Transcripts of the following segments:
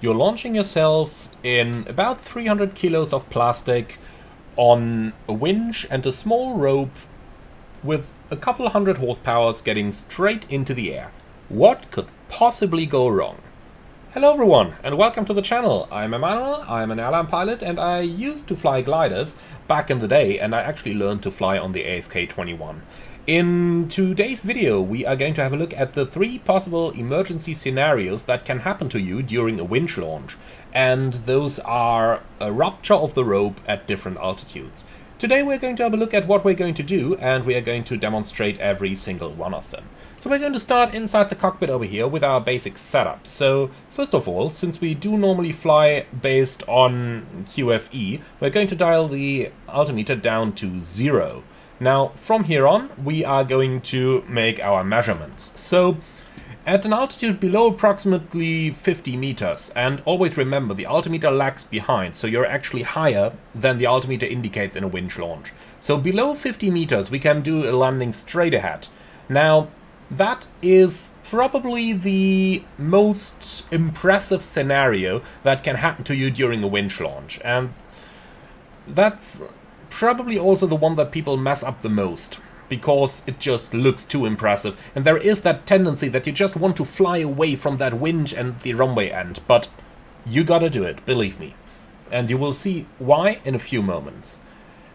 you're launching yourself in about 300 kilos of plastic on a winch and a small rope with a couple hundred horsepower getting straight into the air. What could possibly go wrong? Hello everyone, and welcome to the channel. I'm Emmanuel, I'm an airline pilot, and I used to fly gliders back in the day, and I actually learned to fly on the ASK-21. In today's video, we are going to have a look at the 3 possible emergency scenarios that can happen to you during a winch launch, and those are a rupture of the rope at different altitudes. Today we're going to have a look at what we're going to do, and we are going to demonstrate every single one of them. So we're going to start inside the cockpit over here with our basic setup. So first of all, since we do normally fly based on QFE, we're going to dial the altimeter down to 0. Now from here on we are going to make our measurements. So at an altitude below approximately 50 meters, and always remember the altimeter lags behind, so you're actually higher than the altimeter indicates in a winch launch. So below 50 meters we can do a landing straight ahead. Now that is probably the most impressive scenario that can happen to you during a winch launch, and that's probably also the one that people mess up the most, because it just looks too impressive, and there is that tendency that you just want to fly away from that winch and the runway end, but you gotta do it, believe me. And you will see why in a few moments.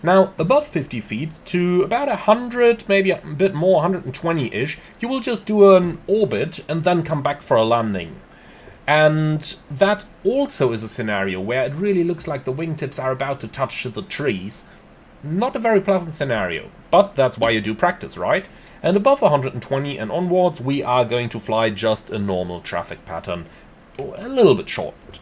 Now, above 50 feet to about 100, maybe a bit more, 120-ish, you will just do an orbit and then come back for a landing. And that also is a scenario where it really looks like the wingtips are about to touch the trees. Not a very pleasant scenario, but that's why you do practice, right? And above 120 and onwards, we are going to fly just a normal traffic pattern, a little bit shortened.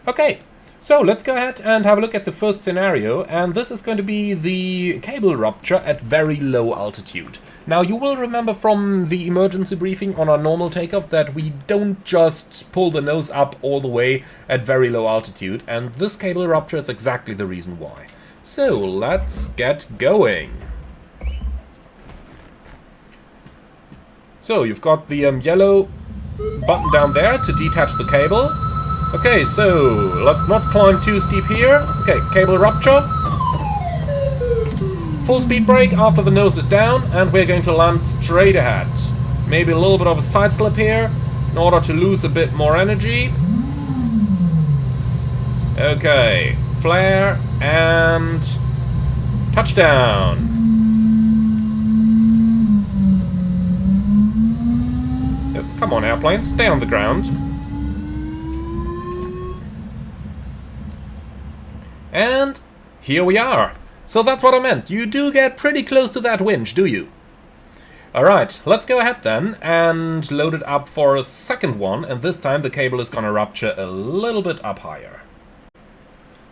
Okay. So let's go ahead and have a look at the first scenario, and this is going to be the cable rupture at very low altitude. Now you will remember from the emergency briefing on our normal takeoff that we don't just pull the nose up all the way at very low altitude, and this cable rupture is exactly the reason why. So let's get going. So you've got the yellow button down there to detach the cable. Okay, so let's not climb too steep here. Okay, cable rupture. Full speed brake after the nose is down, and we're going to land straight ahead. Maybe a little bit of a side slip here in order to lose a bit more energy. Okay, flare and touchdown. Oh, come on, airplane, stay on the ground. And here we are. So that's what I meant. You do get pretty close to that winch, do you? Alright, let's go ahead then and load it up for a second one, and this time the cable is gonna rupture a little bit up higher.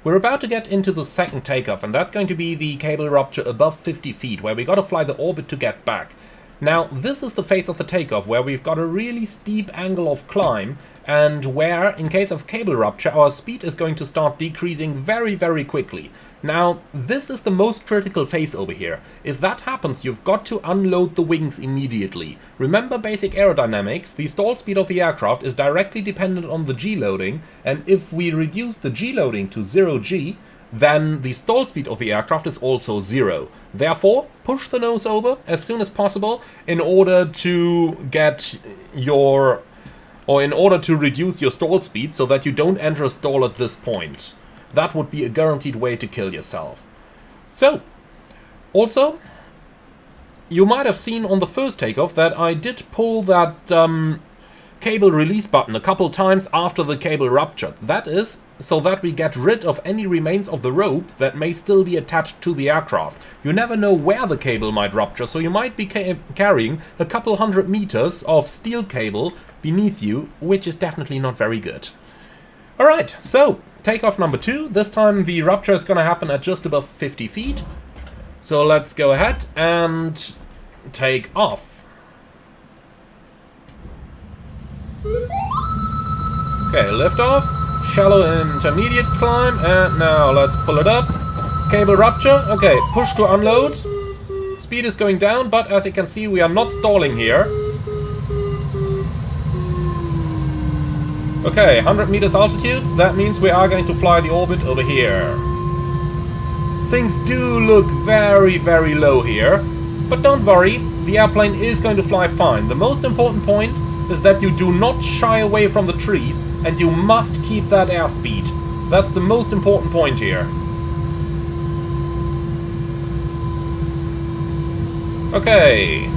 We're about to get into the second takeoff, and that's going to be the cable rupture above 50 feet, where we gotta fly the orbit to get back. Now, this is the phase of the takeoff where we've got a really steep angle of climb, and where, in case of cable rupture, our speed is going to start decreasing very, very quickly. Now, this is the most critical phase over here. If that happens, you've got to unload the wings immediately. Remember basic aerodynamics, the stall speed of the aircraft is directly dependent on the G-loading, and if we reduce the G-loading to 0G, then the stall speed of the aircraft is also 0. Therefore, push the nose over as soon as possible in order to get your, or in order to reduce your stall speed so that you don't enter a stall at this point. That would be a guaranteed way to kill yourself. So, also, you might have seen on the first takeoff that I did pull that cable release button a couple times after the cable ruptured. That is so that we get rid of any remains of the rope that may still be attached to the aircraft. You never know where the cable might rupture, so you might be carrying a couple hundred meters of steel cable beneath you, which is definitely not very good. Alright, so takeoff number 2. This time the rupture is going to happen at just above 50 feet. So let's go ahead and take off. Okay, lift off, shallow intermediate climb, and now let's pull it up. Cable rupture, okay, push to unload. Speed is going down, but as you can see, we are not stalling here. Okay, 100 meters altitude, that means we are going to fly the orbit over here. Things do look very, very low here, but don't worry, the airplane is going to fly fine. The most important point is that you do not shy away from the trees, and you must keep that airspeed. That's the most important point here. Okay.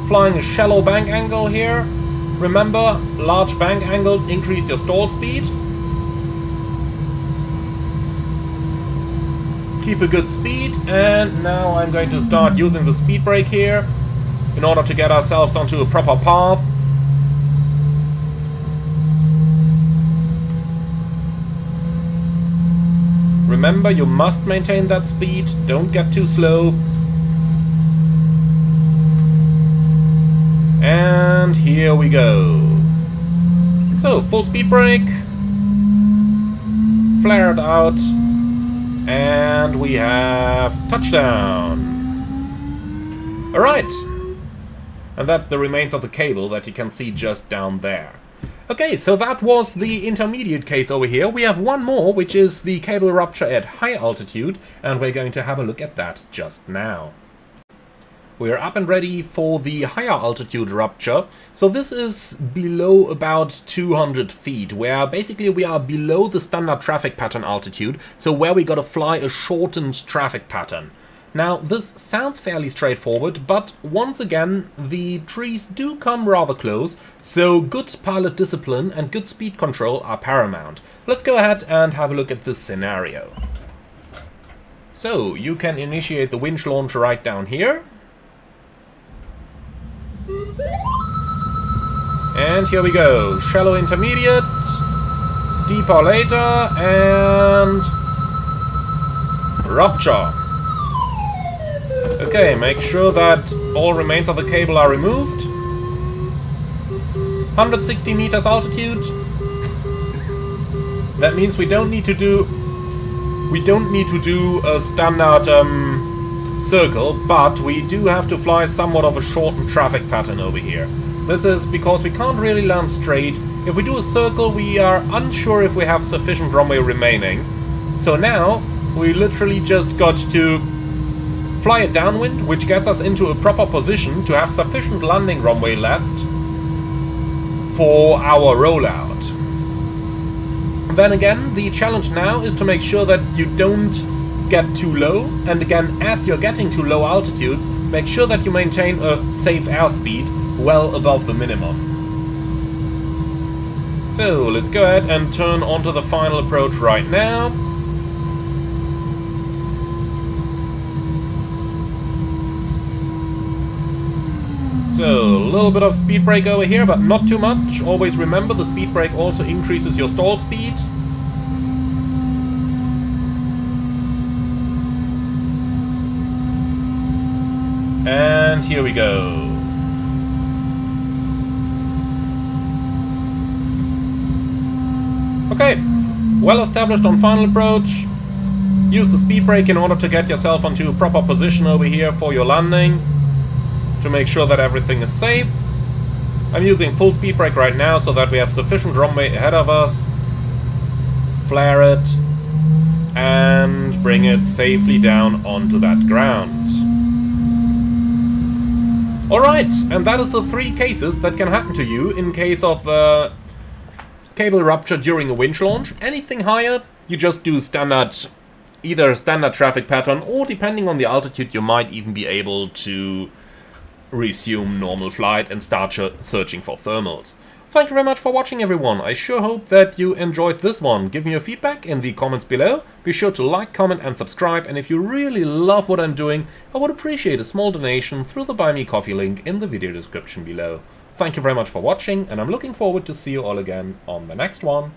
Flying a shallow bank angle here. Remember, large bank angles increase your stall speed. Keep a good speed, and now I'm going to start using the speed brake here in order to get ourselves onto a proper path. Remember, you must maintain that speed, don't get too slow. And here we go. So, full speed brake. Flare it out. And we have touchdown. Alright. And that's the remains of the cable that you can see just down there. Okay, so that was the intermediate case over here. We have one more, which is the cable rupture at high altitude, and we're going to have a look at that just now. We're up and ready for the higher altitude rupture. So this is below about 200 feet, where basically we are below the standard traffic pattern altitude, so where we gotta fly a shortened traffic pattern. Now, this sounds fairly straightforward, but once again, the trees do come rather close, so good pilot discipline and good speed control are paramount. Let's go ahead and have a look at this scenario. So, you can initiate the winch launch right down here. And here we go. Shallow intermediate, steeper later, and rupture. Okay, make sure that all remains of the cable are removed. 160 meters altitude. That means we don't need to do a standard circle, but we do have to fly somewhat of a shortened traffic pattern over here. This is because we can't really land straight. If we do a circle, we are unsure if we have sufficient runway remaining. So now we literally just got to fly it downwind, which gets us into a proper position to have sufficient landing runway left for our rollout. Then again, the challenge now is to make sure that you don't get too low, and again, as you're getting to low altitudes, make sure that you maintain a safe airspeed well above the minimum. So let's go ahead and turn onto the final approach right now. So, a little bit of speed brake over here, but not too much. Always remember, the speed brake also increases your stall speed. And here we go. Okay, well established on final approach. Use the speed brake in order to get yourself onto a proper position over here for your landing, to make sure that everything is safe. I'm using full speed brake right now so that we have sufficient runway ahead of us. Flare it and bring it safely down onto that ground. Alright, and that is the 3 cases that can happen to you in case of cable rupture during a winch launch. Anything higher, you just do either standard traffic pattern, or depending on the altitude, you might even be able to resume normal flight and start searching for thermals. Thank you very much for watching, everyone. I sure hope that you enjoyed this one. Give me your feedback in the comments below. Be sure to like, comment and subscribe, and if you really love what I'm doing, I would appreciate a small donation through the Buy Me Coffee link in the video description below. Thank you very much for watching, and I'm looking forward to see you all again on the next one.